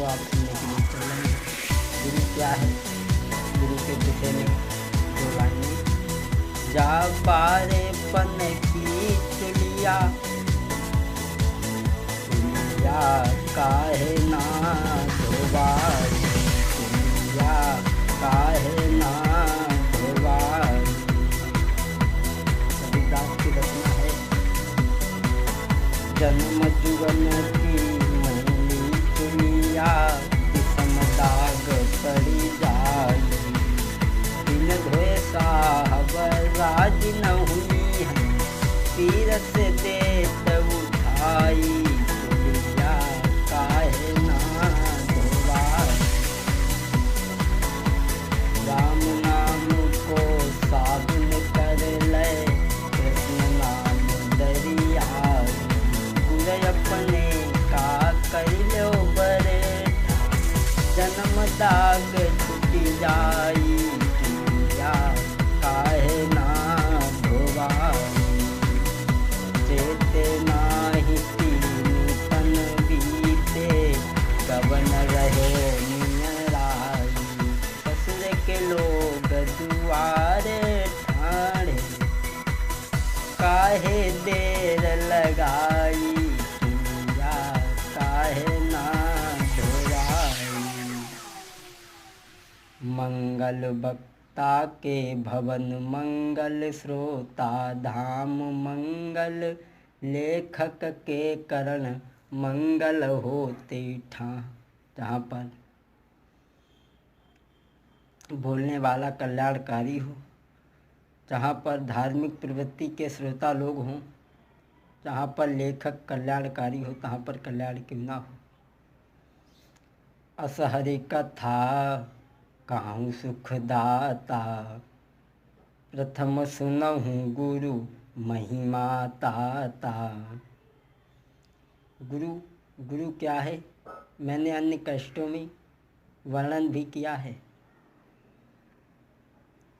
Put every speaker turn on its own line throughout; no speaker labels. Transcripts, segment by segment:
को आप सुनने के लिए चलेंगे। गुरु क्या है, गुरु के विषय में दो लाइनें। जा पारे पन की चुलिया, चुलिया काहे ना धोबाई, चुलिया काहे ना धोबाई। कबीरदास की रचना है। जन्म जुगन की मैली चुलिया, विषम दाग पड़ी जाई, बिन धोए साहब राज न हुई है, पीर से देत उठाई, चुलिया काहे ना धोबाई। राम नाम को साबुन कर ले, कृष्ण नाम दरियाई, गुर अपने का कर लो बरे, जन्म दाग छुटी जाई, चुलिया काहे ना धोबाई। चेते नाही तीन तन बीते, कवन रहे नियराई, ससुर के लोग दुआरे ठाणे, काहे देर लगाई, चुलिया काहे ना धोबाई। मंगल वक्ता के भवन मंगल, श्रोता धाम मंगल, लेखक के करण मंगल होते ठां। जहाँ पर बोलने वाला कल्याणकारी हो, जहाँ पर धार्मिक प्रवृत्ति के श्रोता लोग हों, जहाँ पर लेखक कल्याणकारी हो, तहाँ पर कल्याण क्यों ना हो। असहरि कथा कहूँ सुखदाता, प्रथम सुनहूँ गुरु महिमा ताता। गुरु क्या है, मैंने अन्य कष्टों में वर्णन भी किया है।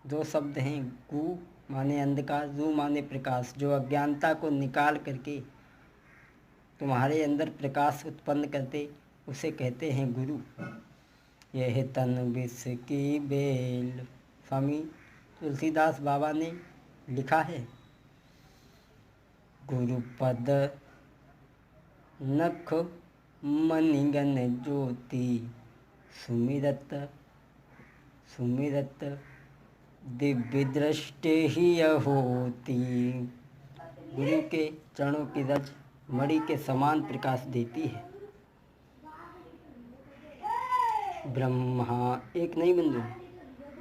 दो शब्द हैं, गु माने अंधकार, जू माने प्रकाश। जो अज्ञानता को निकाल करके तुम्हारे अंदर प्रकाश उत्पन्न करते, उसे कहते हैं गुरु। यह तन विष की बेल, स्वामी तुलसीदास बाबा ने लिखा है। गुरुपद नख मणिगन ज्योति, सुमिरत सुमिरत दिव्य दृष्टि ही होती। गुरु के चरणों की रज मणि के समान प्रकाश देती है। ब्रह्मा एक नहीं बंधु,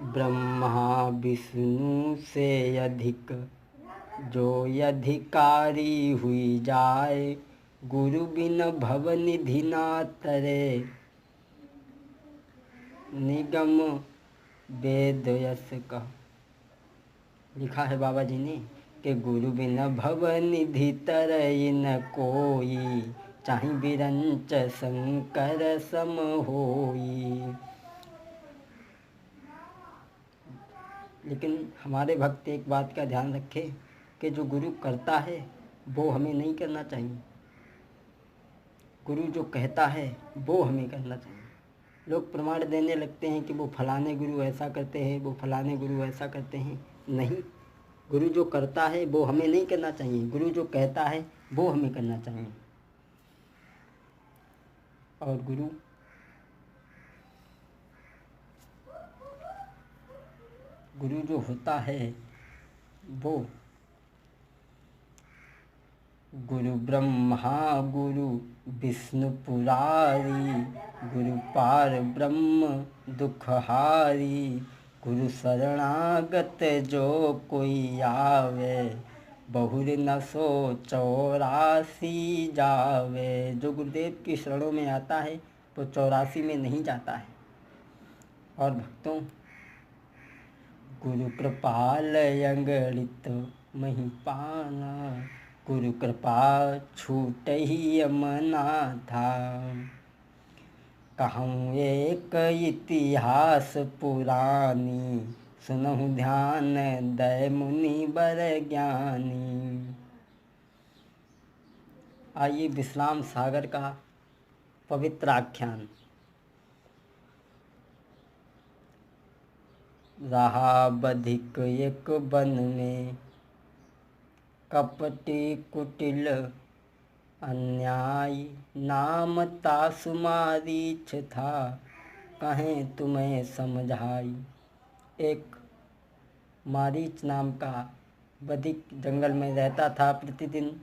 ब्रह्मा विष्णु से अधिक जो अधिकारी हुई जाए, गुरु बिन भव निधि ना तरे, निगम वेद यस का। लिखा है बाबा जी ने कि गुरु बिन भव निधि तरई न कोई, चाहे बिरंच शंकर सम होई। लेकिन हमारे भक्त एक बात का ध्यान रखें कि जो गुरु करता है वो हमें नहीं करना चाहिए, गुरु जो कहता है वो हमें करना चाहिए। लोग प्रमाण देने लगते हैं कि वो फलाने गुरु ऐसा करते हैं, वो फलाने गुरु ऐसा करते हैं। नहीं, गुरु जो करता है वो हमें नहीं करना चाहिए, गुरु जो कहता है वो हमें करना चाहिए। और गुरु जो होता है वो गुरु ब्रह्मा गुरु विष्णु पुरारी, गुरु पार ब्रह्म दुखहारी, गुरु शरणागत जो कोई आवे, बहुर न सो 84 जावे। जो गुरुदेव की शरणों में आता है वो 84 में नहीं जाता है। और भक्तों, गुरु कृपाल अंगड़ित मही पाना, गुरु कृपा छूट ही अमना था। कहूँ एक इतिहास पुरानी, सुनहु ध्यान दय मुनि बर ज्ञानी। आइए विश्राम सागर का पवित्र आख्यान रहा बधिक एक बन में, कपटी कुटिल अन्यायी, नाम तासु मारीच था, कहें तुम्हें समझाई। एक मारीच नाम का बधिक जंगल में रहता था, प्रतिदिन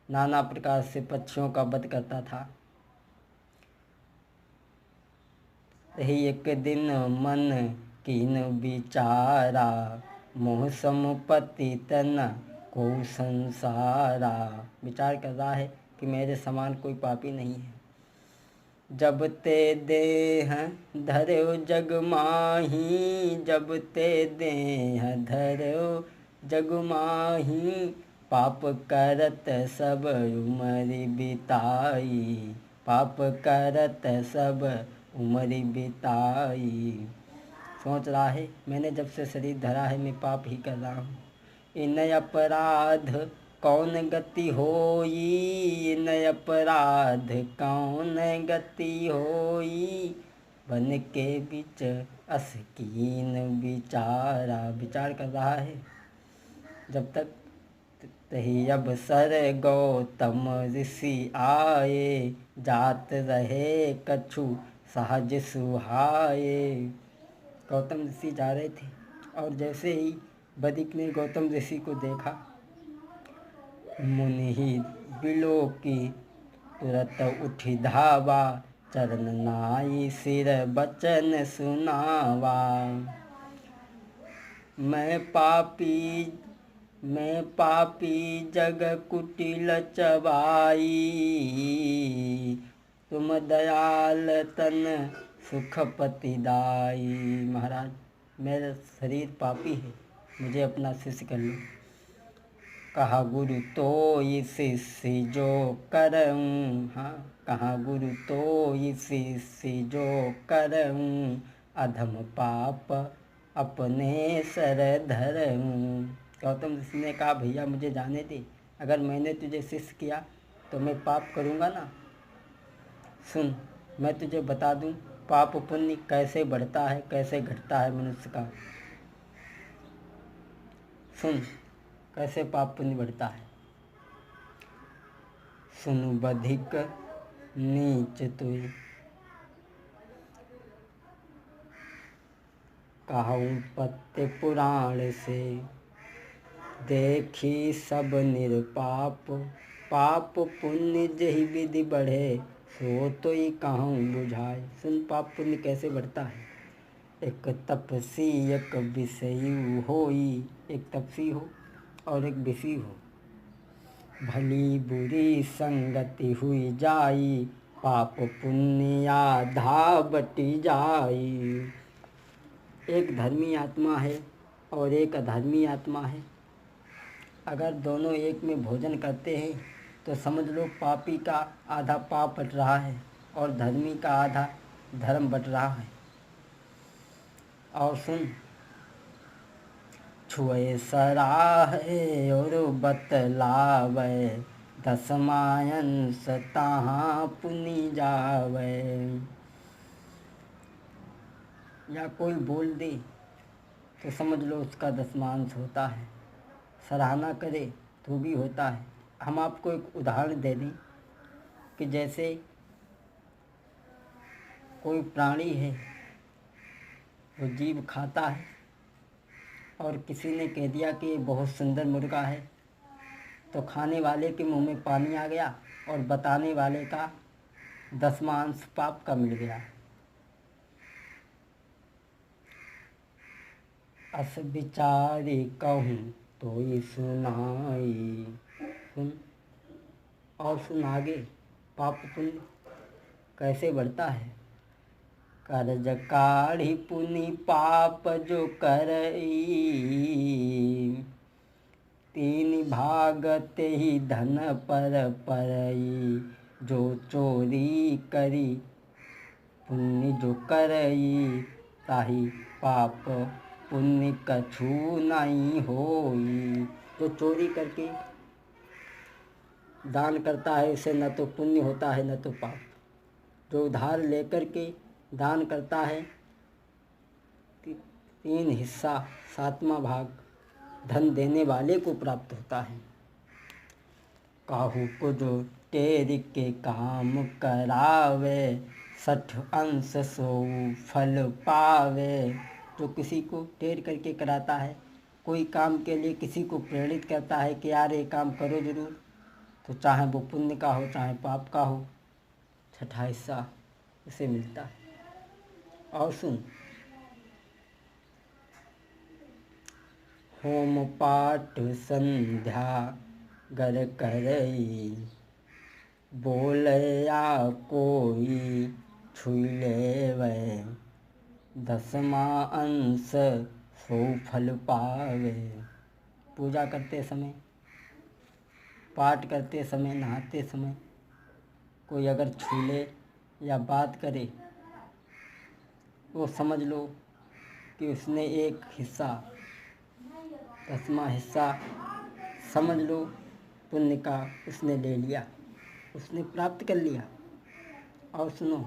नाना प्रकार से पक्षियों का वध करता था। यही एक दिन मन कीन विचारा, मोह समुपति तन को संसारा। विचार कर रहा है कि मेरे समान कोई पापी नहीं है। जब ते देह धर्यो जग माही, जब ते देह धर्यो जग माही, पाप करत सब उमरि बिताई, पाप करत सब उमरि बिताई। सोच रहा है मैंने जब से शरीर धरा है मैं पाप ही कर रहा हूँ। इन अपराध कौन गति होई, इन अपराध कौन गति होई, बन के बीच असकीन विचारा। विचार कर रहा है जब तक तही अवसर गौतम ऋषि आए, जात रहे कछु सहज सुहाए। गौतम ऋषि जा रहे थे और जैसे ही बधिक ने गौतम ऋषि को देखा, मुनि ही बिलोकी तुरत उठी धावा, चरण नाई सिर बचन सुनावा। मैं पापी जग कुटिल चबाई, तुम दयाल तन सुखपति दाई। महाराज मेरा शरीर पापी है, मुझे अपना शिष्य कर लो। कहा गुरु तो ये शिष्य जो करऊँ, हाँ कहा गुरु तो ये शिष्य जो करऊँ, अधम पाप अपने सर धरूँ। गौतम ऋषि ने कहा भैया मुझे जाने दे, अगर मैंने तुझे शिष्य किया तो मैं पाप करूँगा ना। सुन मैं तुझे बता दूँ पाप पुण्य कैसे बढ़ता है कैसे घटता है मनुष्य का। सुन कैसे पाप पुण्य बढ़ता है। सुनु बधिक नीच तुय, कहूँ पत्य पुराण से, देखी सब निरपाप, पाप पुण्य जही विधि बढ़े, सो तो ही कहूँ बुझाए। सुन पाप पुण्य कैसे बढ़ता है। एक तपसी एक विषयी होई, एक तपसी हो और एक विषयी हो, भली बुरी संगति हुई जाई, पाप पुण्य आधा बटी जाई। एक धर्मी आत्मा है और एक अधर्मी आत्मा है। अगर दोनों एक में भोजन करते हैं तो समझ लो पापी का आधा पाप बट रहा है और धर्मी का आधा धर्म बट रहा है। और सुन छुए सराहे और बतलावे, दसमायन सताहाँ पुनि जावे। या कोई बोल दे तो समझ लो उसका दसमांश होता है, सराहना करे तो भी होता है। हम आपको एक उदाहरण दे दें कि जैसे कोई प्राणी है वो जीव खाता है और किसी ने कह दिया कि बहुत सुंदर मुर्गा है, तो खाने वाले के मुंह में पानी आ गया और बताने वाले का दसमांश पाप का मिल गया। अस विचारी कहूँ तो ये सुनाई। सुन और सुन आगे पाप पुण्य कैसे बढ़ता है। कर्ज काढ़ी पुनि पाप जो करई, तीन भागते ही धन पर परई, जो चोरी करी पुण्य जो करई, ताही पाप पुण्य कछु नहीं होई। जो चोरी करके दान करता है उसे न तो पुण्य होता है न तो पाप। जो उधार लेकर के दान करता है 3 हिस्सा 7वां भाग धन देने वाले को प्राप्त होता है। काहू को जो टेर के काम करावे, 60 अंश सो फल पावे। जो किसी को टेर करके कराता है, कोई काम के लिए किसी को प्रेरित करता है कि यार ये काम करो ज़रूर, तो चाहे वो पुण्य का हो चाहे पाप का हो, 6ठा हिस्सा उसे मिलता है। और सुन, होम पाठ संध्या गर करई, बोलया कोई छुई लेवै, 10वां अंश सो फल पावे। पूजा करते समय, पाठ करते समय, नहाते समय कोई अगर छू ले या बात करे, वो समझ लो कि उसने एक हिस्सा, 10वां हिस्सा समझ लो पुण्य का उसने ले लिया, उसने प्राप्त कर लिया। और सुनो,